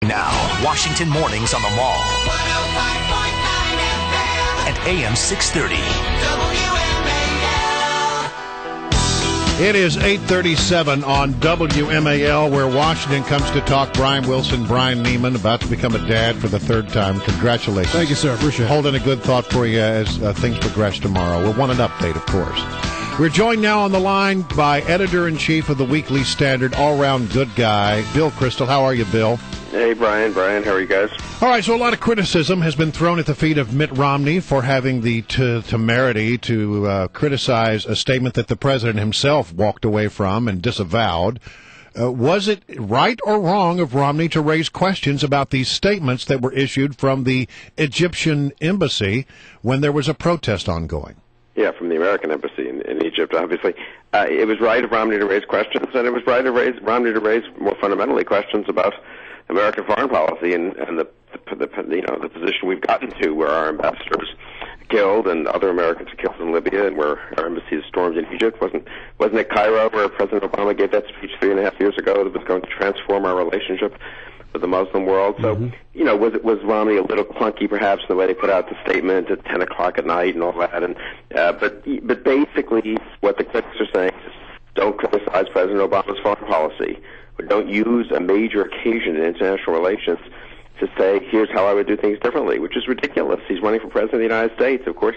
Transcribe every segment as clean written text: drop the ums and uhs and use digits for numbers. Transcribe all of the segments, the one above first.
Now, Washington Mornings on the Mall. 105.9 FM. And AM 630. WMAL. It is 8:37 on WMAL, where Washington comes to talk. Brian Wilson, Brian Neiman, about to become a dad for the third time. Congratulations. Thank you, sir. Appreciate it. Holding a good thought for you as things progress tomorrow. We'll want an update, of course. We're joined now on the line by Editor-in-Chief of the Weekly Standard, all-round good guy, Bill Kristol. How are you, Bill? Hey, Brian, how are you guys? All right, so a lot of criticism has been thrown at the feet of Mitt Romney for having the temerity to criticize a statement that the president himself walked away from and disavowed. Was it right or wrong of Romney to raise questions about these statements that were issued from the Egyptian embassy when there was a protest ongoing? Yeah, from the American embassy in Egypt, obviously. It was right of Romney to raise questions, and it was right of Romney to raise more fundamentally questions about American foreign policy and the position we've gotten to, where our ambassadors killed and other Americans are killed in Libya, and where our embassy is stormed in Egypt. Wasn't it Cairo where President Obama gave that speech 3.5 years ago that was going to transform our relationship with the Muslim world? So, was Romney a little clunky perhaps in the way they put out the statement at 10 o'clock at night and all that? And but basically, what the critics are saying is, don't criticize President Obama's foreign policy. Don't use a major occasion in international relations to say, here's how I would do things differently, which is ridiculous. He's running for president of the United States. Of course,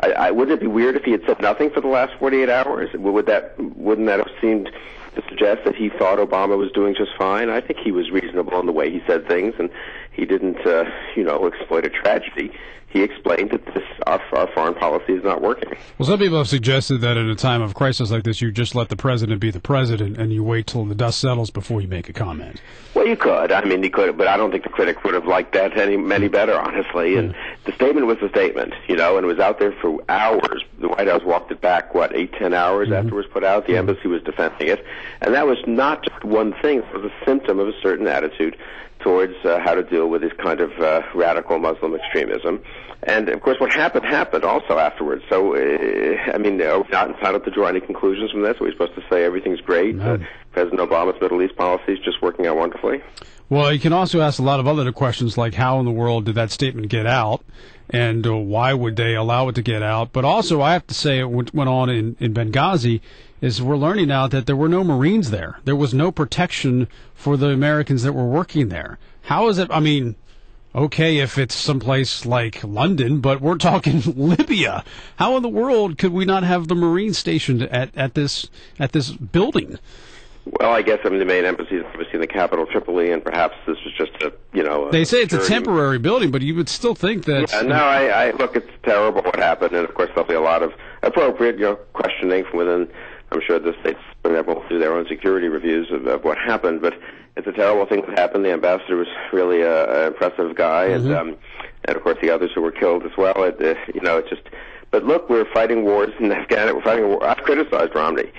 wouldn't it be weird if he had said nothing for the last 48 hours? Wouldn't that have seemed to suggest that he thought Obama was doing just fine? I think he was reasonable in the way he said things, and he didn't, exploit a tragedy. He explained that our foreign policy is not working. Well, some people have suggested that in a time of crisis like this, you just let the president be the president and you wait till the dust settles before you make a comment. Well, you could. I mean, he could, but I don't think the critic would have liked that any better, honestly. And the statement was the statement, and it was out there for hours. The White House walked it back, 8-10 hours after it was put out. The embassy was defending it. And that was not just one thing. It was a symptom of a certain attitude towards how to deal with this kind of radical Muslim extremism. And, of course, what happened also afterwards. So, are we not entitled to draw any conclusions from this? Are we supposed to say everything's great? No. President Obama's Middle East policy is just working out wonderfully? Well, you can also ask a lot of other questions, like how in the world did that statement get out, and why would they allow it to get out? But also, I have to say, what went on in Benghazi is we're learning now that there were no Marines there. There was no protection for the Americans that were working there. How is it? Okay, if it's someplace like London, but we're talking Libya. How in the world could we not have the Marines stationed at this building? Well, I guess the main embassy is obviously in the capital, Tripoli, and perhaps this was just They say it's a temporary building, but you would still think that. Yeah, no, I look, it's terrible what happened, and of course there'll be a lot of appropriate, questioning from within. I'm sure the states will do their own security reviews of what happened, but it's a terrible thing that happened. The ambassador was really an impressive guy, and of course the others who were killed as well. It's just. But look, we're fighting wars in Afghanistan. We're fighting a war. I've criticized Romney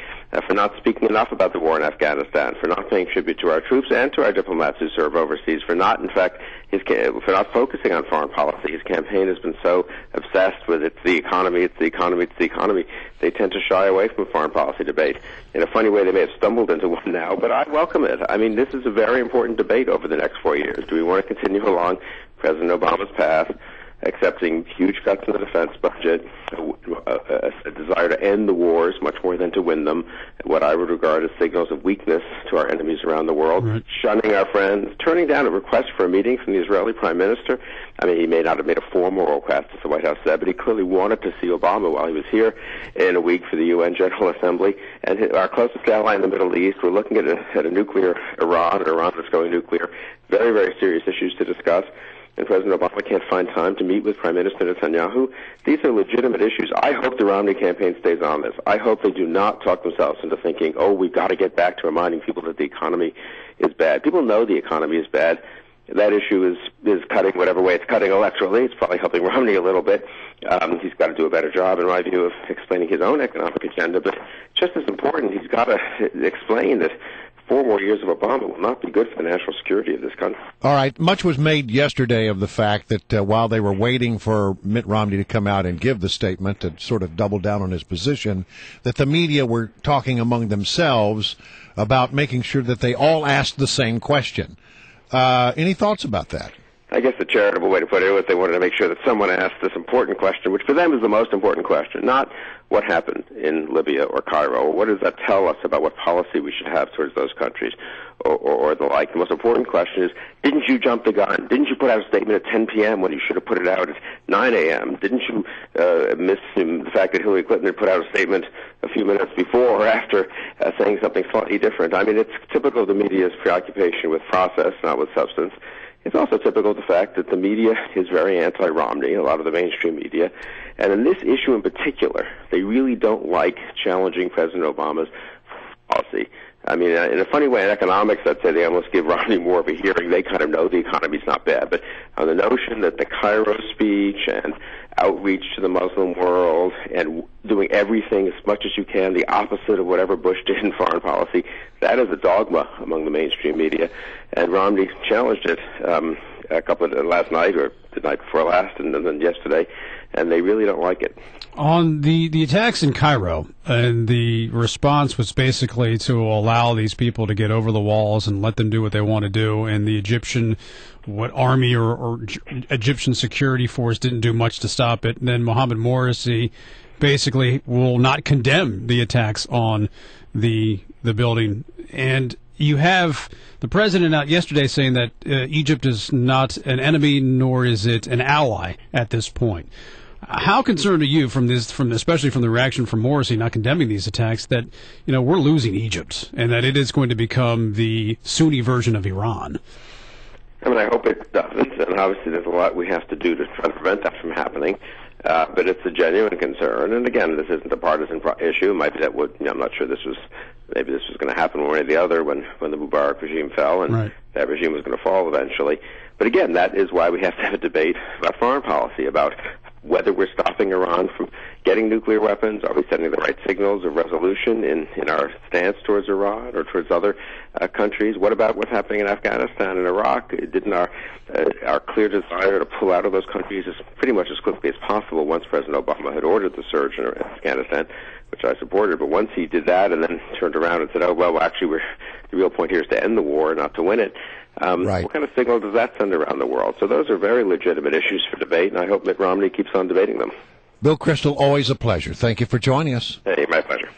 for not speaking enough about the war in Afghanistan, for not paying tribute to our troops and to our diplomats who serve overseas, for not focusing on foreign policy. His campaign has been so obsessed with it's the economy. They tend to shy away from a foreign policy debate. In a funny way, they may have stumbled into one now, but I welcome it. This is a very important debate over the next 4 years. Do we want to continue along President Obama's path, accepting huge cuts in the defense budget, a desire to end the wars much more than to win them, what I would regard as signals of weakness to our enemies around the world, shunning our friends, turning down a request for a meeting from the Israeli Prime Minister. He may not have made a formal request, as the White House said, but he clearly wanted to see Obama while he was here in a week for the UN General Assembly. And our closest ally in the Middle East, we're looking at a nuclear Iran that's going nuclear. Very, very serious issues to discuss. And President Obama can't find time to meet with Prime Minister Netanyahu. These are legitimate issues. I hope the Romney campaign stays on this. I hope they do not talk themselves into thinking, we've got to get back to reminding people that the economy is bad. People know the economy is bad. That issue is cutting whatever way it's cutting electorally. It's probably helping Romney a little bit. He's got to do a better job, in my view, of explaining his own economic agenda. But just as important, he's got to explain that 4 more years of Obama will not be good for the national security of this country. All right. Much was made yesterday of the fact that while they were waiting for Mitt Romney to come out and give the statement and sort of double down on his position, that the media were talking among themselves about making sure that they all asked the same question. Any thoughts about that? I guess the charitable way to put it was they wanted to make sure that someone asked this important question, which for them is the most important question, not what happened in Libya or Cairo, or what does that tell us about what policy we should have towards those countries, or the like. The most important question is, didn't you jump the gun? Didn't you put out a statement at 10 p.m. when you should have put it out at 9 a.m.? Didn't you miss the fact that Hillary Clinton had put out a statement a few minutes before or after saying something slightly different? I mean, it's typical of the media's preoccupation with process, not with substance. It's also typical of the fact that the media is very anti-Romney, a lot of the mainstream media. And in this issue in particular, they really don't like challenging President Obama's policy. I mean, in a funny way, in economics, I'd say they almost give Romney more of a hearing. They kind of know the economy's not bad. But on the notion that the Cairo speech and outreach to the Muslim world and doing everything as much as you can, the opposite of whatever Bush did in foreign policy, that is a dogma among the mainstream media. And Romney challenged it last night or the night before last and then yesterday, and they really don't like it. On the attacks in Cairo, and the response was basically to allow these people to get over the walls and let them do what they want to do, and the Egyptian army or Egyptian security force didn't do much to stop it. And then Mohammed Morsi basically will not condemn the attacks on the building. And you have the president out yesterday saying that Egypt is not an enemy, nor is it an ally at this point. How concerned are you especially from the reaction from Morsi not condemning these attacks, that we're losing Egypt and that it is going to become the Sunni version of Iran? I mean, I hope it doesn't, and obviously there's a lot we have to do to try to prevent that from happening. But it's a genuine concern, and again, this isn't a partisan issue. It might be that I'm not sure maybe this was going to happen one way or the other when the Mubarak regime fell, and right. That regime was going to fall eventually. But again, that is why we have to have a debate about foreign policy, about whether we're stopping Iran from getting nuclear weapons. Are we sending the right signals of resolution in our stance towards Iran or towards other countries? What about what's happening in Afghanistan and Iraq? Didn't our clear desire to pull out of those countries as pretty much as quickly as possible once President Obama had ordered the surge in Afghanistan, which I supported, but once he did that and then turned around and said, oh, well, actually, the real point here is to end the war, not to win it, right. What kind of signal does that send around the world? So those are very legitimate issues for debate, and I hope Mitt Romney keeps on debating them. Bill Kristol, always a pleasure. Thank you for joining us. Hey, my pleasure.